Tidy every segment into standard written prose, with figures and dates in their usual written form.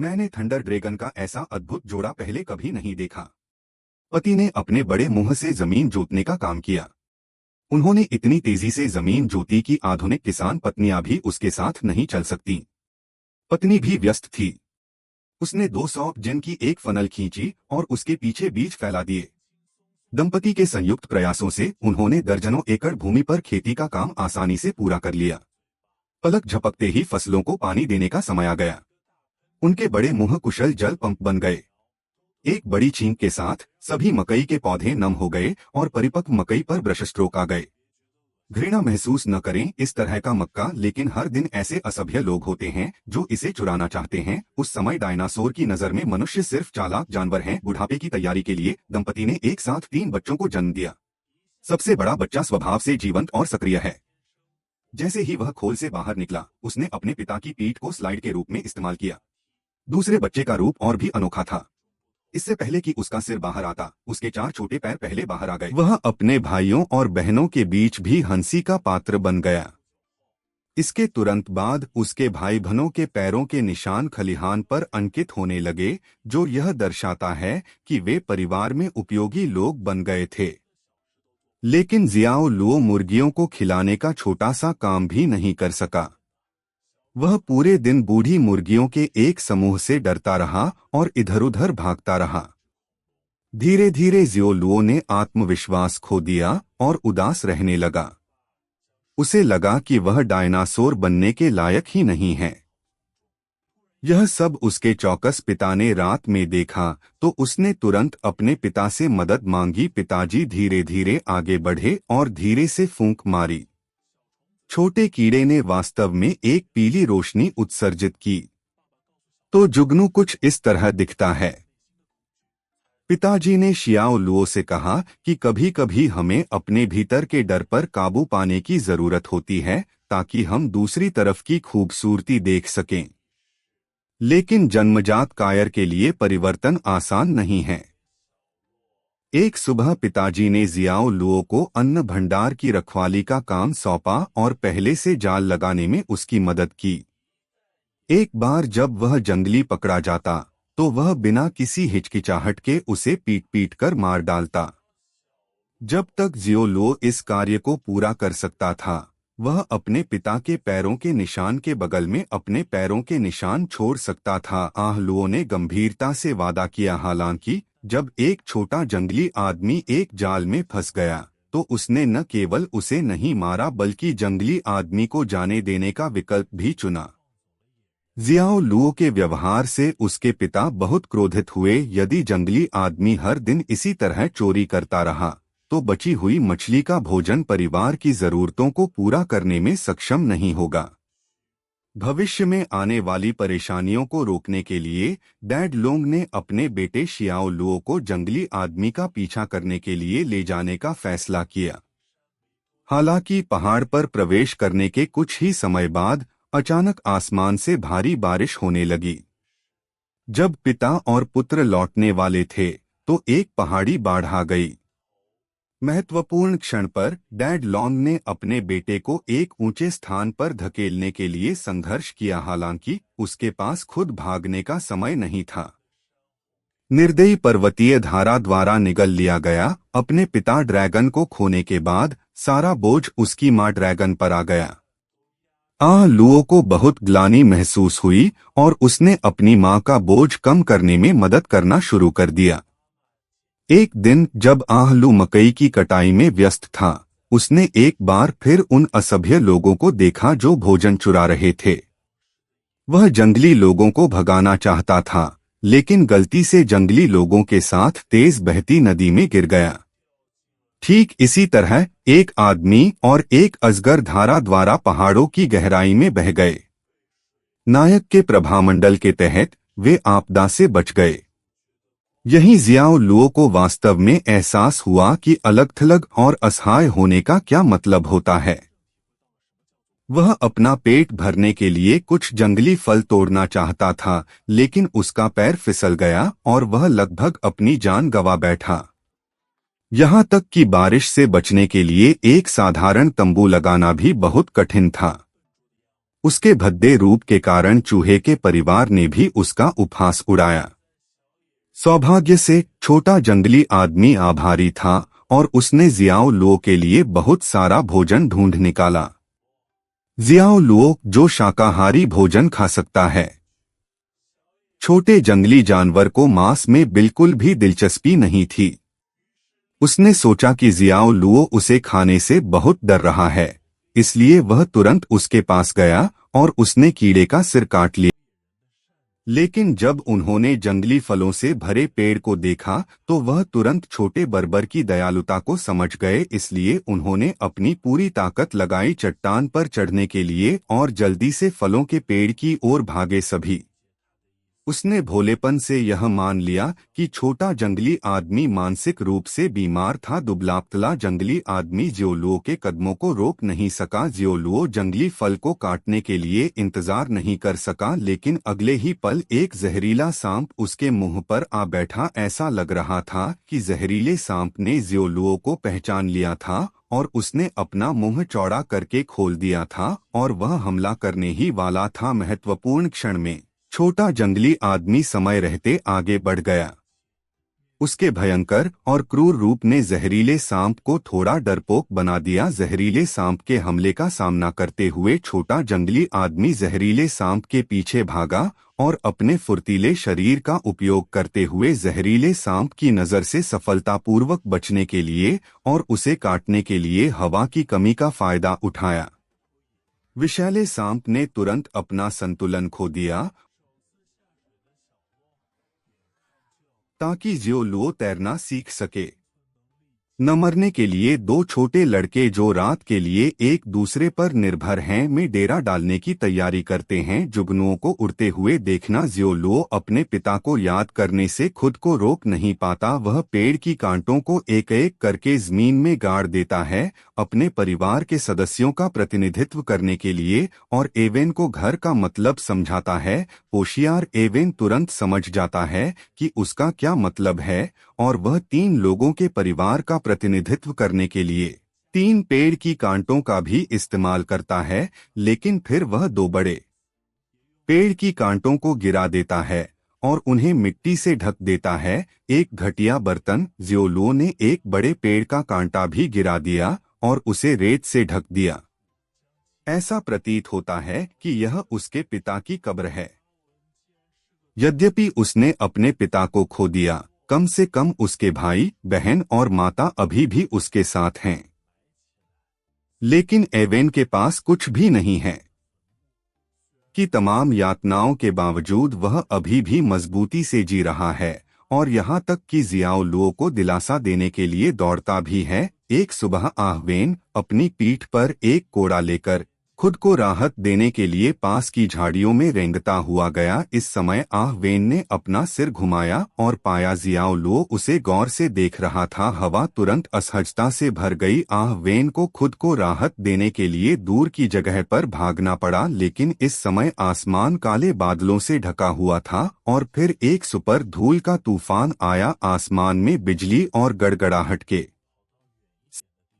मैंने thunder dragon का ऐसा अद्भुत जोड़ा पहले कभी नहीं देखा। पति ने अपने बड़े मुंह से जमीन जोतने का काम किया। उन्होंने इतनी तेजी से जमीन जोती कि आधुनिक किसान पत्नियां भी उसके साथ नहीं चल सकती। पत्नी भी व्यस्त थी। उसने 200 जिन की एक फनल खींची और उसके पीछे बीज फैला दिए। दंपति के संयुक्त प्रयासों से उन्होंने दर्जनों एकड़ भूमि पर खेती का काम आसानी से पूरा कर लिया। पलक झपकते ही फसलों को पानी देने का समय आ गया। उनके बड़े मुंह कुशल जल पंप बन गए। एक बड़ी छींक के साथ सभी मकई के पौधे नम हो गए और परिपक्व मकई पर ब्रश स्ट्रोक आ गए। घृणा महसूस न करें इस तरह का मक्का, लेकिन हर दिन ऐसे असभ्य लोग होते हैं जो इसे चुराना चाहते हैं। उस समय डायनासोर की नजर में मनुष्य सिर्फ चालाक जानवर हैं। बुढ़ापे की तैयारी के लिए दंपति ने एक साथ 3 बच्चों को जन्म दिया। सबसे बड़ा बच्चा स्वभाव से जीवंत और सक्रिय है। जैसे ही वह खोल से बाहर निकला, उसने अपने पिता की पीठ को स्लाइड के रूप में इस्तेमाल किया। दूसरे बच्चे का रूप और भी अनोखा था। इससे पहले कि उसका सिर बाहर आता, उसके 4 छोटे पैर पहले बाहर आ गए। वह अपने भाइयों और बहनों के बीच भी हंसी का पात्र बन गया। इसके तुरंत बाद उसके भाई बहनों के पैरों के निशान खलिहान पर अंकित होने लगे, जो यह दर्शाता है कि वे परिवार में उपयोगी लोग बन गए थे। लेकिन जियाओ लुओ मुर्गियों को खिलाने का छोटा सा काम भी नहीं कर सका। वह पूरे दिन बूढ़ी मुर्गियों के एक समूह से डरता रहा और इधर-उधर भागता रहा। धीरे धीरे जियाओ लुओ ने आत्मविश्वास खो दिया और उदास रहने लगा। उसे लगा कि वह डायनासोर बनने के लायक ही नहीं है। यह सब उसके चौकस पिता ने रात में देखा तो उसने तुरंत अपने पिता से मदद मांगी। पिताजी धीरे धीरे आगे बढ़े और धीरे से फूंक मारी। छोटे कीड़े ने वास्तव में एक पीली रोशनी उत्सर्जित की। तो जुगनू कुछ इस तरह दिखता है। पिताजी ने शियाओ लुओ से कहा कि कभी कभी हमें अपने भीतर के डर पर काबू पाने की जरूरत होती है, ताकि हम दूसरी तरफ की खूबसूरती देख सकें। लेकिन जन्मजात कायर के लिए परिवर्तन आसान नहीं है। एक सुबह पिताजी ने जियाओ लुओ को अन्न भंडार की रखवाली का काम सौंपा और पहले से जाल लगाने में उसकी मदद की। एक बार जब वह जंगली पकड़ा जाता तो वह बिना किसी हिचकिचाहट के उसे पीट पीट कर मार डालता। जब तक जियाओ लुओ इस कार्य को पूरा कर सकता था, वह अपने पिता के पैरों के निशान के बगल में अपने पैरों के निशान छोड़ सकता था। आह लुओ ने गंभीरता से वादा किया। हालांकि जब एक छोटा जंगली आदमी एक जाल में फंस गया तो उसने न केवल उसे नहीं मारा बल्कि जंगली आदमी को जाने देने का विकल्प भी चुना। जियाओ लुओ के व्यवहार से उसके पिता बहुत क्रोधित हुए। यदि जंगली आदमी हर दिन इसी तरह चोरी करता रहा तो बची हुई मछली का भोजन परिवार की जरूरतों को पूरा करने में सक्षम नहीं होगा। भविष्य में आने वाली परेशानियों को रोकने के लिए डैड लोंग ने अपने बेटे शियाओ लुओ को जंगली आदमी का पीछा करने के लिए ले जाने का फैसला किया। हालांकि पहाड़ पर प्रवेश करने के कुछ ही समय बाद अचानक आसमान से भारी बारिश होने लगी। जब पिता और पुत्र लौटने वाले थे तो एक पहाड़ी बाढ़ आ गई। महत्वपूर्ण क्षण पर डैड लॉन्ग ने अपने बेटे को एक ऊंचे स्थान पर धकेलने के लिए संघर्ष किया। हालांकि उसके पास खुद भागने का समय नहीं था। निर्दयी पर्वतीय धारा द्वारा निगल लिया गया। अपने पिता ड्रैगन को खोने के बाद सारा बोझ उसकी मां ड्रैगन पर आ गया। आह लुओ को बहुत ग्लानि महसूस हुई और उसने अपनी मां का बोझ कम करने में मदद करना शुरू कर दिया। एक दिन जब आह लू मकई की कटाई में व्यस्त था, उसने एक बार फिर उन असभ्य लोगों को देखा जो भोजन चुरा रहे थे। वह जंगली लोगों को भगाना चाहता था, लेकिन गलती से जंगली लोगों के साथ तेज बहती नदी में गिर गया। ठीक इसी तरह एक आदमी और एक अजगर धारा द्वारा पहाड़ों की गहराई में बह गए। नायक के प्रभामंडल के तहत वे आपदा से बच गए। यही जियाओ लुओ को वास्तव में एहसास हुआ कि अलग-थलग और असहाय होने का क्या मतलब होता है। वह अपना पेट भरने के लिए कुछ जंगली फल तोड़ना चाहता था, लेकिन उसका पैर फिसल गया और वह लगभग अपनी जान गंवा बैठा। यहाँ तक कि बारिश से बचने के लिए एक साधारण तंबू लगाना भी बहुत कठिन था। उसके भद्दे रूप के कारण चूहे के परिवार ने भी उसका उपहास उड़ाया। सौभाग्य से छोटा जंगली आदमी आभारी था और उसने जियाओ लुओ के लिए बहुत सारा भोजन ढूंढ निकाला। जियाओ लुओ जो शाकाहारी भोजन खा सकता है। छोटे जंगली जानवर को मांस में बिल्कुल भी दिलचस्पी नहीं थी। उसने सोचा कि जियाओ लुओ उसे खाने से बहुत डर रहा है, इसलिए वह तुरंत उसके पास गया और उसने कीड़े का सिर काट लिया। लेकिन जब उन्होंने जंगली फलों से भरे पेड़ को देखा तो वह तुरंत छोटे बर्बर की दयालुता को समझ गए, इसलिए उन्होंने अपनी पूरी ताकत लगाई चट्टान पर चढ़ने के लिए और जल्दी से फलों के पेड़ की ओर भागे सभी। उसने भोलेपन से यह मान लिया कि छोटा जंगली आदमी मानसिक रूप से बीमार था। दुबला-पतला जंगली आदमी जियाओ लुओ के कदमों को रोक नहीं सका। जियाओ लुओ जंगली फल को काटने के लिए इंतजार नहीं कर सका, लेकिन अगले ही पल एक जहरीला सांप उसके मुंह पर आ बैठा। ऐसा लग रहा था कि जहरीले सांप ने जियाओ लुओ को पहचान लिया था और उसने अपना मुंह चौड़ा करके खोल दिया था और वह हमला करने ही वाला था। महत्वपूर्ण क्षण में छोटा जंगली आदमी समय रहते आगे बढ़ गया। उसके भयंकर और क्रूर रूप ने जहरीले सांप को थोड़ा डरपोक बना दिया। जहरीले सांप के हमले का सामना करते हुए छोटा जंगली आदमी जहरीले सांप के पीछे भागा और अपने फुर्तीले शरीर का उपयोग करते हुए जहरीले सांप की नजर से सफलतापूर्वक बचने के लिए और उसे काटने के लिए हवा की कमी का फायदा उठाया। विषैले सांप ने तुरंत अपना संतुलन खो दिया ताकि जियाओ लुओ तैरना सीख सके। न मरने के लिए दो छोटे लड़के जो रात के लिए एक दूसरे पर निर्भर हैं में डेरा डालने की तैयारी करते हैं। जुगनुओं को उड़ते हुए देखना जियाओ लुओ अपने पिता को याद करने से खुद को रोक नहीं पाता। वह पेड़ की कांटों को एक एक करके जमीन में गाड़ देता है अपने परिवार के सदस्यों का प्रतिनिधित्व करने के लिए और एवेन को घर का मतलब समझाता है। होशियार एवेन तुरंत समझ जाता है कि उसका क्या मतलब है और वह 3 लोगों के परिवार का प्रतिनिधित्व करने के लिए 3 पेड़ की कांटों का भी इस्तेमाल करता है, लेकिन फिर वह 2 बड़े पेड़ की कांटों को गिरा देता है और उन्हें मिट्टी से ढक देता है। एक घटिया बर्तन जियाओ लुओ ने एक बड़े पेड़ का कांटा भी गिरा दिया और उसे रेत से ढक दिया। ऐसा प्रतीत होता है कि यह उसके पिता की कब्र है। यद्यपि उसने अपने पिता को खो दिया, कम से कम उसके भाई बहन और माता अभी भी उसके साथ हैं। लेकिन एवेन के पास कुछ भी नहीं है कि तमाम यातनाओं के बावजूद वह अभी भी मजबूती से जी रहा है और यहाँ तक कि जियाओ लुओ को दिलासा देने के लिए दौड़ता भी है। एक सुबह आहवेन अपनी पीठ पर एक कोड़ा लेकर खुद को राहत देने के लिए पास की झाड़ियों में रेंगता हुआ गया। इस समय आहवेन ने अपना सिर घुमाया और पाया जियाओ लुओ उसे गौर से देख रहा था। हवा तुरंत असहजता से भर गई। आहवेन को खुद को राहत देने के लिए दूर की जगह पर भागना पड़ा, लेकिन इस समय आसमान काले बादलों से ढका हुआ था और फिर एक सुपर धूल का तूफान आया। आसमान में बिजली और गड़गड़ाहट के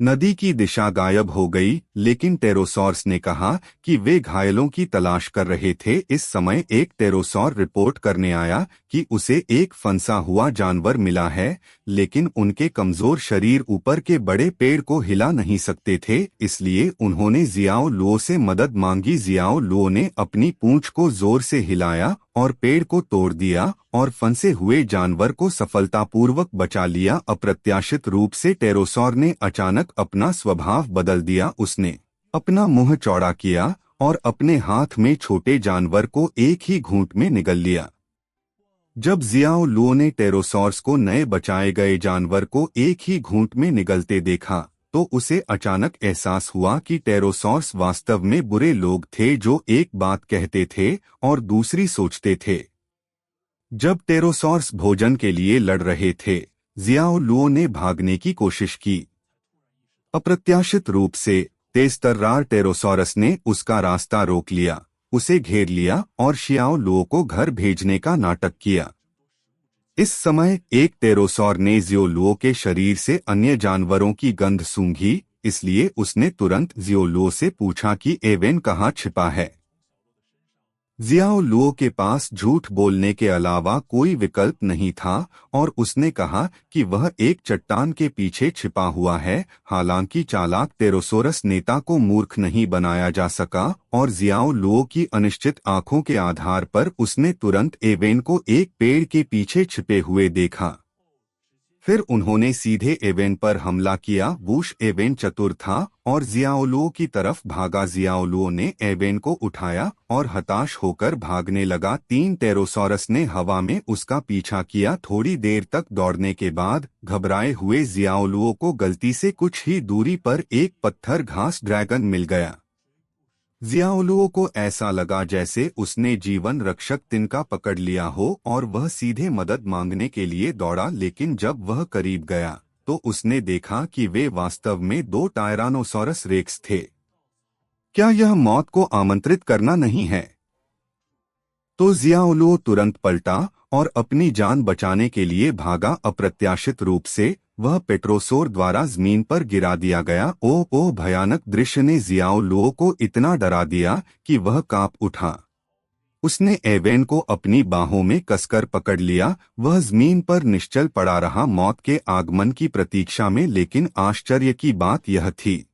नदी की दिशा गायब हो गई, लेकिन टेरोसॉर्स ने कहा कि वे घायलों की तलाश कर रहे थे। इस समय एक टेरोसॉर रिपोर्ट करने आया कि उसे एक फंसा हुआ जानवर मिला है, लेकिन उनके कमजोर शरीर ऊपर के बड़े पेड़ को हिला नहीं सकते थे, इसलिए उन्होंने जियाओ लुओ से मदद मांगी। जियाओ लुओ ने अपनी पूंछ को जोर से हिलाया और पेड़ को तोड़ दिया और फंसे हुए जानवर को सफलतापूर्वक बचा लिया। अप्रत्याशित रूप से टेरोसॉर ने अचानक अपना स्वभाव बदल दिया। उसने अपना मुंह चौड़ा किया और अपने हाथ में छोटे जानवर को एक ही घूंट में निगल लिया। जब जियाओ लुओ ने टेरोसॉर्स को नए बचाए गए जानवर को एक ही घूंट में निगलते देखा तो उसे अचानक एहसास हुआ कि टेरोसॉर्स वास्तव में बुरे लोग थे जो एक बात कहते थे और दूसरी सोचते थे। जब टेरोसॉर्स भोजन के लिए लड़ रहे थे, जियाओ लुओ ने भागने की कोशिश की। अप्रत्याशित रूप से तेजतर्रार टेरोसॉरस ने उसका रास्ता रोक लिया, उसे घेर लिया और जियाओ लुओ को घर भेजने का नाटक किया। इस समय एक टेरोसॉर ने जियाओ लुओ के शरीर से अन्य जानवरों की गंध सूंघी, इसलिए उसने तुरंत जियाओ लुओ से पूछा कि एवेन कहाँ छिपा है। जियाओ लुओ के पास झूठ बोलने के अलावा कोई विकल्प नहीं था और उसने कहा कि वह एक चट्टान के पीछे छिपा हुआ है। हालांकि चालाक टेरोसोरस नेता को मूर्ख नहीं बनाया जा सका और जियाओ लुओ की अनिश्चित आंखों के आधार पर उसने तुरंत एवेन को एक पेड़ के पीछे छिपे हुए देखा। फिर उन्होंने सीधे एवेन पर हमला किया। बुश एवेन चतुर था और जियाओलुओ की तरफ भागा। जियाओलुओ ने एवेन को उठाया और हताश होकर भागने लगा। 3 टेरोसॉरस ने हवा में उसका पीछा किया। थोड़ी देर तक दौड़ने के बाद घबराए हुए जियाओलुओ को गलती से कुछ ही दूरी पर एक पत्थर घास ड्रैगन मिल गया। जियाओलुओ को ऐसा लगा जैसे उसने जीवन रक्षक तिनका पकड़ लिया हो और वह सीधे मदद मांगने के लिए दौड़ा। लेकिन जब वह करीब गया तो उसने देखा कि वे वास्तव में 2 टायरानोसॉरस रेक्स थे। क्या यह मौत को आमंत्रित करना नहीं है? तो जियाओलुओ तुरंत पलटा और अपनी जान बचाने के लिए भागा। अप्रत्याशित रूप से वह पेट्रोसोर द्वारा जमीन पर गिरा दिया गया। ओह भयानक दृश्य ने जियाओलुओ को इतना डरा दिया कि वह कांप उठा। उसने एवेन को अपनी बाहों में कसकर पकड़ लिया। वह जमीन पर निश्चल पड़ा रहा, मौत के आगमन की प्रतीक्षा में। लेकिन आश्चर्य की बात यह थी,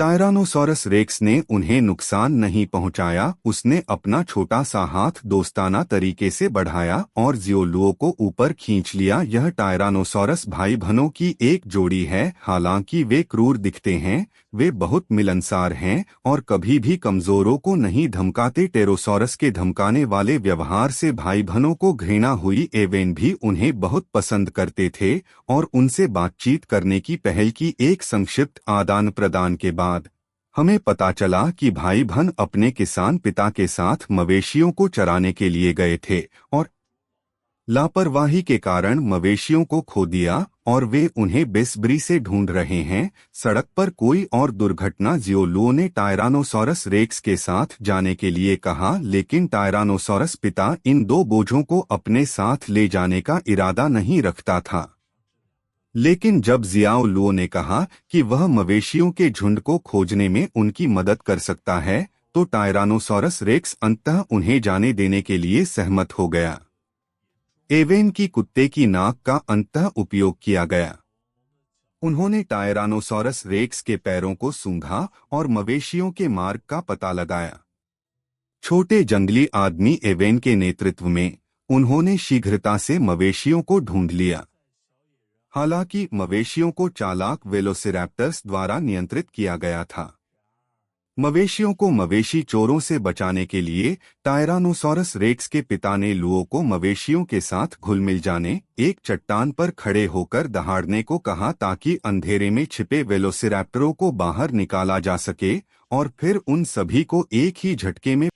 टायरानोसॉरस रेक्स ने उन्हें नुकसान नहीं पहुंचाया। उसने अपना छोटा सा हाथ दोस्ताना तरीके से बढ़ाया और जियाओलुओ को ऊपर खींच लिया। यह टायरानोसॉरस भाई बहनों की एक जोड़ी है। हालांकि वे क्रूर दिखते हैं, वे बहुत मिलनसार हैं और कभी भी कमजोरों को नहीं धमकाते। टेरोसॉरस के धमकाने वाले व्यवहार से भाई बहनों को घृणा हुई। एवेन भी उन्हें बहुत पसंद करते थे और उनसे बातचीत करने की पहल की। एक संक्षिप्त आदान प्रदान के बाद हमें पता चला कि भाई बहन अपने किसान पिता के साथ मवेशियों को चराने के लिए गए थे और लापरवाही के कारण मवेशियों को खो दिया और वे उन्हें बेसब्री से ढूंढ रहे हैं। सड़क पर कोई और दुर्घटना। जियाओलुओ ने टायरानोसॉरस रेक्स के साथ जाने के लिए कहा, लेकिन टायरानोसॉरस पिता इन 2 बोझों को अपने साथ ले जाने का इरादा नहीं रखता था। लेकिन जब जियाओलुओ ने कहा कि वह मवेशियों के झुंड को खोजने में उनकी मदद कर सकता है, तो टायरानोसॉरस रेक्स अंततः उन्हें जाने देने के लिए सहमत हो गया। एवेन की कुत्ते की नाक का अंततः उपयोग किया गया। उन्होंने टायरानोसॉरस रेक्स के पैरों को सूंघा और मवेशियों के मार्ग का पता लगाया। छोटे जंगली आदमी एवेन के नेतृत्व में उन्होंने शीघ्रता से मवेशियों को ढूंढ लिया। हालांकि मवेशियों को चालाक वेलोसिरैप्टर्स द्वारा नियंत्रित किया गया था। मवेशियों को मवेशी चोरों से बचाने के लिए टायरानोसॉरस रेक्स के पिता ने लुओ को मवेशियों के साथ घुल-मिल जाने, एक चट्टान पर खड़े होकर दहाड़ने को कहा ताकि अंधेरे में छिपे वेलोसिरैप्टरों को बाहर निकाला जा सके और फिर उन सभी को एक ही झटके में